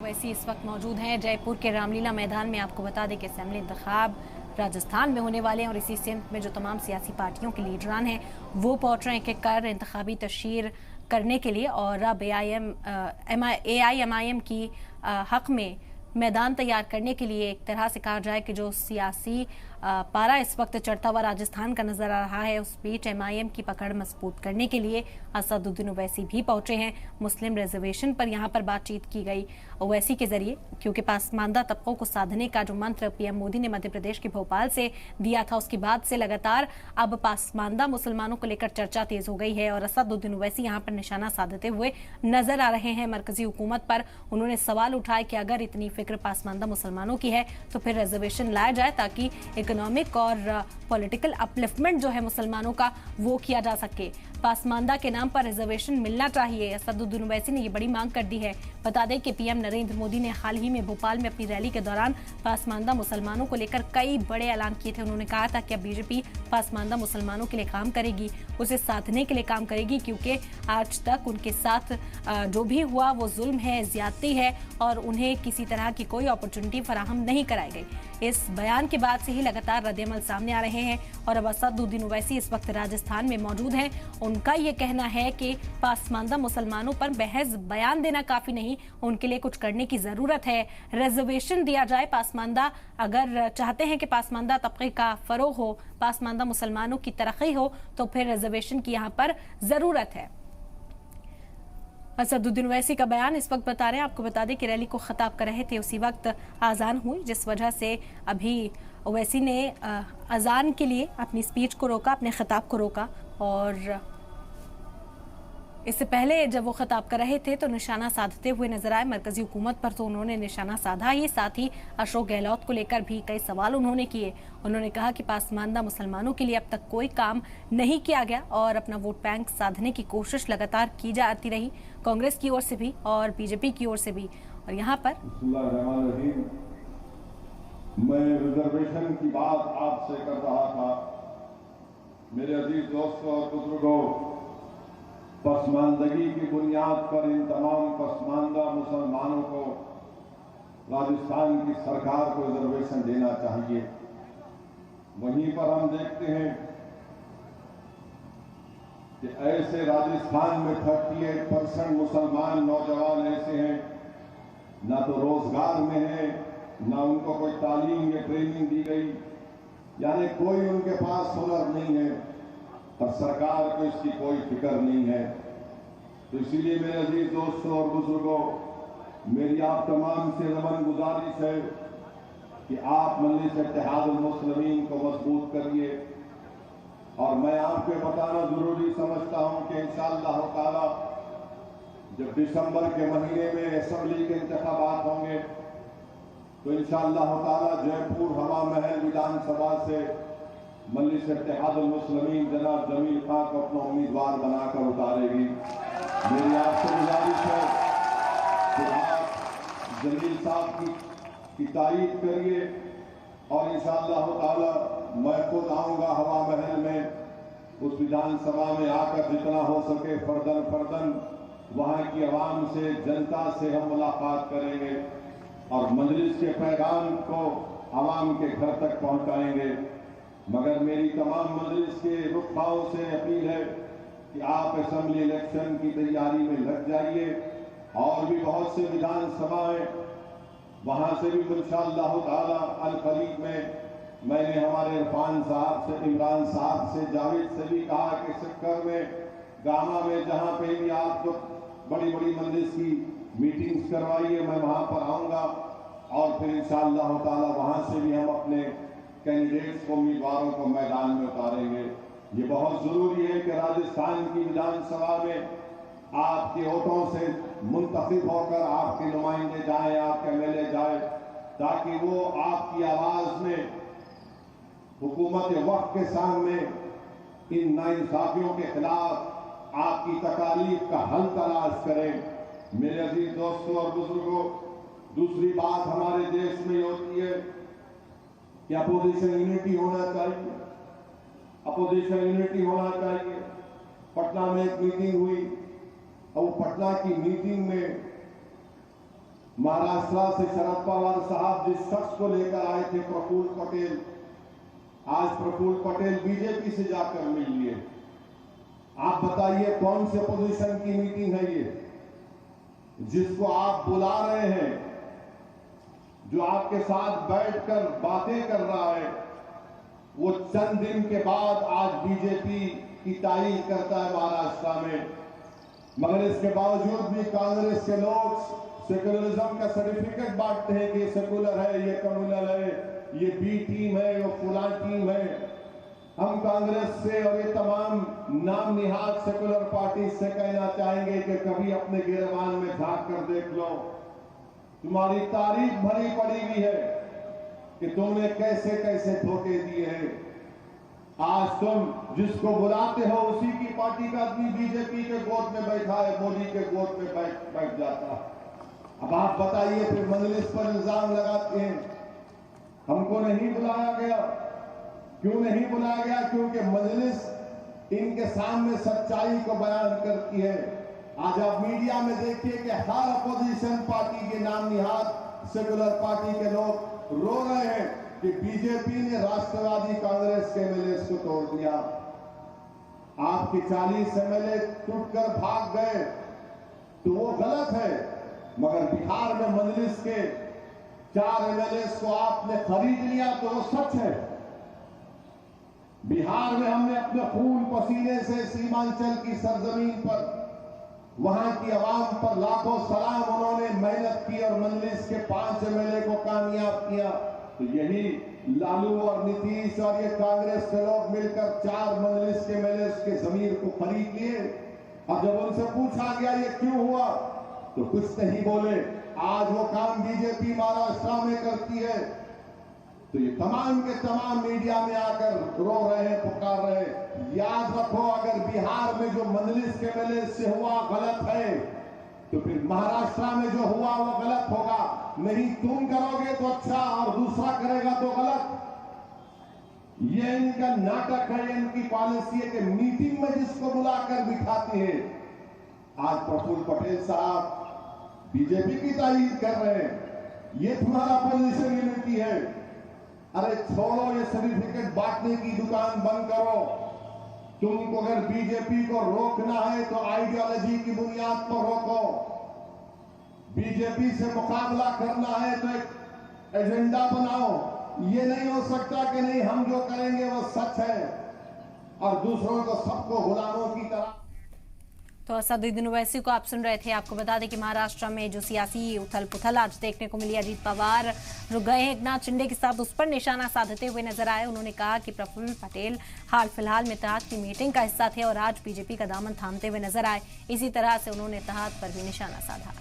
वैसी इस वक्त मौजूद हैं जयपुर के रामलीला मैदान में। आपको बता दें कि असेंबली इंतखाब राजस्थान में होने वाले हैं और इसी सिमत में जो तमाम सियासी पार्टियों के लीडरान हैं वो पहुंच रहे हैं कि कर इंतखाबी तशहीर करने के लिए। और अब AIMIM की हक में मैदान तैयार करने के लिए एक तरह से कहा जाए कि जो सियासी पारा इस वक्त चढ़ता हुआ राजस्थान का नजर आ रहा है, उस बीच MIM की पकड़ मजबूत करने के लिए असदुद्दीन ओवैसी भी पहुंचे हैं। मुस्लिम रिजर्वेशन पर यहां पर बातचीत की गई ओवैसी के जरिए, क्योंकि पासमानदा तबकों को साधने का जो मंत्र PM मोदी ने मध्य प्रदेश के भोपाल से दिया था, उसके बाद से लगातार अब पासमानदा मुसलमानों को लेकर चर्चा तेज हो गई है और असदुद्दीन ओवैसी यहाँ पर निशाना साधते हुए नजर आ रहे हैं मरकजी हुकूमत पर। उन्होंने सवाल उठाए कि अगर इतनी फिक्र पासमानदा मुसलमानों की है तो फिर रिजर्वेशन लाया जाए ताकि इकोनॉमिक और पॉलिटिकल अपलिफ्टमेंट जो है मुसलमानों का वो किया जा सके। पासमानदा के नाम पर रिजर्वेशन मिलना चाहिए, असदुद्दीन ओवैसी ने ये बड़ी मांग कर दी है। बता दें कि PM नरेंद्र मोदी ने हाल ही में भोपाल में अपनी रैली के दौरान पासमानदा मुसलमानों को लेकर कई बड़े ऐलान किए थे। उन्होंने कहा था कि अब BJP पासमानदा मुसलमानों के लिए काम करेगी, उसे साधने के लिए काम करेगी, क्योंकि आज तक उनके साथ जो भी हुआ वो जुल्म है, ज्यादती है और उन्हें किसी तरह की कोई अपॉर्चुनिटी फराहम नहीं कराई गई। इस बयान के बाद से ही लगातार रद्द-ए-अमल सामने आ रहे हैं और अब असदुद्दीन ओवैसी इस वक्त राजस्थान में मौजूद हैं। उनका ये कहना है कि पासमानदा मुसलमानों पर महज बयान देना काफी नहीं, उनके लिए कुछ करने की जरूरत है। रिजर्वेशन दिया जाए, पासमानदा अगर चाहते हैं कि पासमानदा तबके का फरोग हो, पासमानदा मुसलमानों की तरक्की हो, तो फिर रिजर्वेशन की यहाँ पर जरूरत है। असदुद्दीन ओवैसी का बयान इस वक्त बता रहे हैं। आपको बता दें कि रैली को खिताब कर रहे थे, उसी वक्त आज़ान हुई, जिस वजह से अभी ओवैसी ने अजान के लिए अपनी स्पीच को रोका, अपने खिताब को रोका। और इससे पहले जब वो खिताब कर रहे थे तो निशाना साधते हुए नजर आए मरकजी हुकूमत पर, तो उन्होंने निशाना साधा ही, साथ ही अशोक गहलोत को लेकर भी कई सवाल उन्होंने किए। उन्होंने कहा कि पासमानदा मुसलमानों के लिए अब तक कोई काम नहीं किया गया और अपना वोट बैंक साधने की कोशिश लगातार की जाती रही, कांग्रेस की ओर से भी और BJP की ओर से भी। और यहाँ पर मैं रिजर्वेशन की बात आपसे कर रहा था। मेरे अजीज दोस्तों और बुजुर्गों, पसमानदगी की बुनियाद पर इन तमाम पसमानदा मुसलमानों को राजस्थान की सरकार को रिजर्वेशन देना चाहिए। वहीं पर हम देखते हैं कि ऐसे राजस्थान में 38% मुसलमान नौजवान ऐसे हैं, ना तो रोजगार में है, ना उनको कोई तालीम या ट्रेनिंग दी गई, यानी कोई उनके पास हुनर नहीं है और सरकार को इसकी कोई फिक्र नहीं है। तो इसीलिए मेरे अजीज दोस्तों और बुजुर्गों, मेरी आप तमाम से नमन गुजारिश है कि आप मजलिस इत्तेहादुल मुस्लिमीन को मजबूत करिए। और मैं आपको बताना जरूरी समझता हूं कि इंशाअल्लाह ताला जब दिसंबर के महीने में असेंबली के इंतखाबात होंगे तो इंशाअल्लाह ताला जयपुर हवा महल विधानसभा से मजलिस इत्तेहादुल मुस्लिमीन जनाब जमील खां को अपना उम्मीदवार बनाकर उतारेगी। मेरी आपसे गुजारिश है कि आप जमील साहब की तारीफ करिए और इंशाअल्लाह ताला मैं खुद आऊंगा हवा महल में, उस विधानसभा में आकर जितना हो सके फर्दन फर्दन वहां की आवाम से, जनता से हम मुलाकात करेंगे और मजलिस के पैगाम को आवाम के घर तक पहुंचाएंगे। मगर मेरी तमाम मजलिस के रुखबाओं से अपील है कि आप असेंबली इलेक्शन की तैयारी में लग जाइए और भी बहुत से विधानसभाएं वहां से भी इंशाअल्लाह ताला अल करीब में मैंने हमारे इरफान साहब से, इमरान साहब से, जावेद से भी कहा कि सिक्कर में, गामा में, जहां पे भी आप बड़ी बड़ी मजलिस की मीटिंग्स करवाइए, मैं वहां पर आऊंगा और फिर इंशाअल्लाह ताला वहां से भी हम अपने कैंडिडेट्स को, उम्मीदवारों को मैदान में उतारेंगे। ये बहुत जरूरी है कि राजस्थान की विधानसभा में आपके वोटों से मुंतखब होकर आपके नुमाइंदे जाएं, आपके MLA जाए, ताकि वो आपकी आवाज में हुकूमत वक्त के सामने इन नाइंसाफियों के खिलाफ आपकी तकालीफ का हल तलाश करें। मेरे अजीज दोस्तों और बुजुर्गों, दूसरी बात हमारे देश में होती है कि अपोजिशन यूनिटी होना चाहिए, अपोजिशन यूनिटी होना चाहिए। पटना में एक मीटिंग हुई और पटना की मीटिंग में महाराष्ट्र से शरद पवार साहब जिस शख्स को लेकर आए थे प्रफुल्ल पटेल, आज प्रफुल्ल पटेल बीजेपी से जाकर मिल लिए। आप बताइए कौन से पोजीशन की मीटिंग है ये, जिसको आप बुला रहे हैं, जो आपके साथ बैठकर बातें कर रहा है, वो चंद दिन के बाद आज बीजेपी की तारीफ करता है महाराष्ट्र में। मगर इसके बावजूद भी कांग्रेस के लोग सेकुलरिज्म का सर्टिफिकेट बांटते हैं कि ये सेकुलर है, ये कम्युनल है, ये बी टीम है, ये फुलान टीम है। हम कांग्रेस से और ये तमाम नाम निहाद सेकुलर पार्टी से कहना चाहेंगे कि कभी अपने गिरबान में झांक कर देख लो। तुम्हारी तारीफ भरी पड़ी हुई है कि तुमने कैसे कैसे धोखे दिए हैं। आज तुम जिसको बुलाते हो उसी की पार्टी का आदमी बीजेपी के गोद में बैठा है, मोदी के गोद में बैठ जाता है। अब आप बताइए, फिर मजलिस पर इल्जाम लगाते हैं हमको नहीं बुलाया गया। क्यों नहीं बुलाया गया? क्योंकि मजलिस इनके सामने सच्चाई को बयान करती है। आज आप मीडिया में देखिए कि हर अपोजिशन पार्टी के नाम निहाद सेकुलर पार्टी के लोग रो रहे हैं कि बीजेपी ने राष्ट्रवादी कांग्रेस के एमएलए को तोड़ दिया। आपके 40 एमएलए टूटकर भाग गए तो वो गलत है, मगर बिहार में मजलिस के 4 एमएलए को आपने खरीद लिया तो वो सच है। बिहार में हमने अपने खून पसीने से सीमांचल की सरजमीन पर वहां की आवाम पर लाखों सलाम उन्होंने मेहनत की और मजलिस के 5 एमएलए को कामयाब किया। तो यही लालू और नीतीश और ये कांग्रेस के लोग मिलकर 4 मजलिस के एमएलए के जमीर को खरीद लिए। और जब उनसे पूछा गया ये क्यों हुआ तो कुछ नहीं बोले। आज वो काम बीजेपी महाराष्ट्र में करती है तो ये तमाम के तमाम मीडिया में आकर रो रहे हैं, पुकार रहे हैं। याद रखो, अगर बिहार में जो मजलिस के एमएलए से हुआ गलत है तो फिर महाराष्ट्र में जो हुआ वो गलत होगा। नहीं तुम करोगे तो अच्छा और दूसरा करेगा तो गलत। ये इनका नाटक है, इनकी पॉलिसी है कि मीटिंग में जिसको बुलाकर बिठाते हैं। आज प्रफुल्ल पटेल साहब बीजेपी की तारीफ कर रहे हैं, ये तुम्हारा पोजीशन यूनिटी है। अरे छोड़ो, ये सर्टिफिकेट बांटने की दुकान बंद करो। तुमको अगर बीजेपी को रोकना है तो आइडियोलॉजी की बुनियाद पर रोको। बीजेपी से मुकाबला करना है तो एक एजेंडा बनाओ। ये नहीं हो सकता कि नहीं हम जो करेंगे वो सच है और दूसरों को सबको गुलामों की तरह। तो असदुद्दीन ओवैसी को आप सुन रहे थे। आपको बता दें कि महाराष्ट्र में जो सियासी उथल पुथल आज देखने को मिली, अजीत पवार जो गए हैं एकनाथ शिंदे के साथ, उस पर निशाना साधते हुए नजर आए। उन्होंने कहा कि प्रफुल्ल पटेल हाल फिलहाल में इत्तेहाद की मीटिंग का हिस्सा थे और आज बीजेपी का दामन थामते हुए नजर आए। इसी तरह से उन्होंने इत्तेहाद पर भी निशाना साधा।